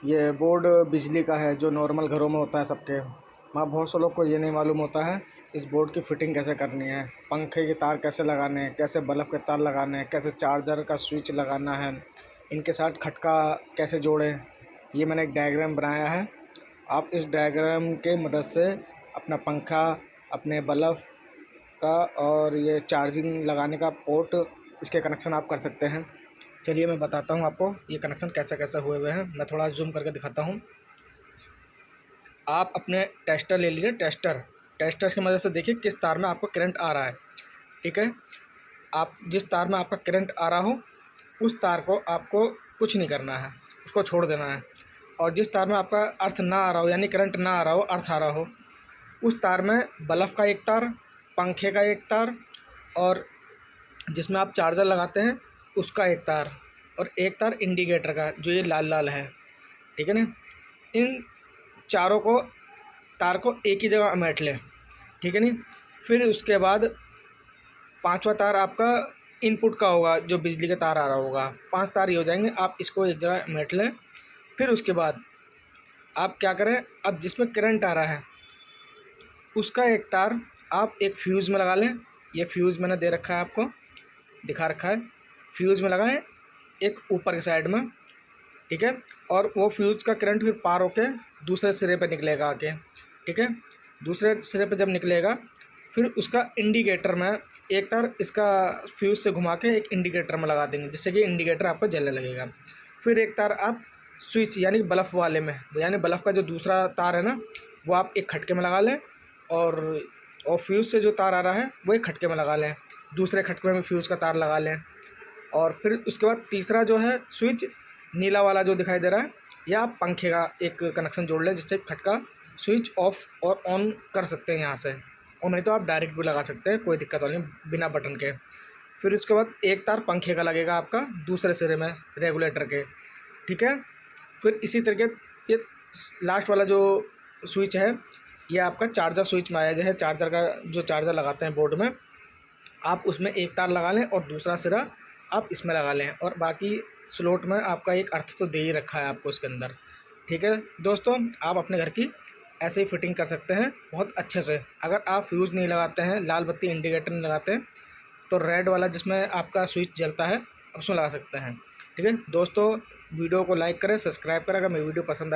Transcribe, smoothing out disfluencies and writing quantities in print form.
ये बोर्ड बिजली का है जो नॉर्मल घरों में होता है सबके। वहाँ बहुत से लोग को ये नहीं मालूम होता है इस बोर्ड की फिटिंग कैसे करनी है, पंखे के तार कैसे लगाने हैं, कैसे बल्ब के तार लगाने हैं, कैसे चार्जर का स्विच लगाना है, इनके साथ खटका कैसे जोड़ें। ये मैंने एक डायग्राम बनाया है। आप इस डायग्राम के मदद से अपना पंखा, अपने बल्ब का और ये चार्जिंग लगाने का पोर्ट, इसके कनेक्शन आप कर सकते हैं। चलिए मैं बताता हूँ आपको ये कनेक्शन कैसे कैसे हुए हुए हैं। मैं थोड़ा जूम करके दिखाता हूँ। आप अपने टेस्टर ले लीजिए। टेस्टर की मदद से देखिए किस तार में आपको करंट आ रहा है। ठीक है, आप जिस तार में आपका करंट आ रहा हो उस तार को आपको कुछ नहीं करना है, उसको छोड़ देना है। और जिस तार में आपका अर्थ ना आ रहा हो, यानी करंट ना आ रहा हो, अर्थ आ रहा हो, उस तार में बल्ब का एक तार, पंखे का एक तार और जिसमें आप चार्जर लगाते हैं उसका एक तार, और एक तार इंडिकेटर का जो ये लाल लाल है। ठीक है ना, इन चारों को तार को एक ही जगह अमेट लें। ठीक है नी। फिर उसके बाद पांचवा तार आपका इनपुट का होगा, जो बिजली का तार आ रहा होगा। 5 तार ही हो जाएंगे, आप इसको एक जगह अमेट लें। फिर उसके बाद आप क्या करें, अब जिसमें करंट आ रहा है उसका एक तार आप एक फ्यूज़ में लगा लें। ये फ्यूज़ मैंने दे रखा है, आपको दिखा रखा है। फ्यूज़ में लगाएं एक ऊपर के साइड में। ठीक है, और वो फ्यूज़ का करंट फिर पार होके दूसरे सिरे पे निकलेगा आके। ठीक है, दूसरे सिरे पे जब निकलेगा फिर उसका इंडिकेटर में एक तार इसका फ्यूज़ से घुमा के एक इंडिकेटर में लगा देंगे, जिससे कि इंडिकेटर आपको जलने लगेगा। फिर एक तार आप स्विच यानी बल्ब वाले में, यानी बल्ब का जो दूसरा तार है ना, वो आप एक खटके में लगा लें। और फ्यूज़ से जो तार आ रहा है वो एक खटके में लगा लें, दूसरे खटके में फ्यूज़ का तार लगा लें। और फिर उसके बाद तीसरा जो है स्विच नीला वाला जो दिखाई दे रहा है, या आप पंखे का एक कनेक्शन जोड़ लें, जिससे खटका स्विच ऑफ और ऑन कर सकते हैं यहाँ से। और नहीं तो आप डायरेक्ट भी लगा सकते हैं, कोई दिक्कत वाली नहीं, बिना बटन के। फिर उसके बाद एक तार पंखे का लगेगा आपका दूसरे सिरे में रेगुलेटर के। ठीक है, फिर इसी तरीके ये लास्ट वाला जो स्विच है ये आपका चार्जर स्विच में आया है। चार्जर का जो चार्जर लगाते हैं बोर्ड में, आप उसमें एक तार लगा लें और दूसरा सिरा आप इसमें लगा लें, और बाकी स्लॉट में आपका एक अर्थ तो दे ही रखा है आपको इसके अंदर। ठीक है दोस्तों, आप अपने घर की ऐसे ही फिटिंग कर सकते हैं बहुत अच्छे से। अगर आप फ्यूज़ नहीं लगाते हैं, लाल बत्ती इंडिकेटर नहीं लगाते हैं, तो रेड वाला जिसमें आपका स्विच जलता है उसमें लगा सकते हैं। ठीक है दोस्तों, वीडियो को लाइक करें, सब्सक्राइब करें। अगर मेरी वीडियो पसंद आए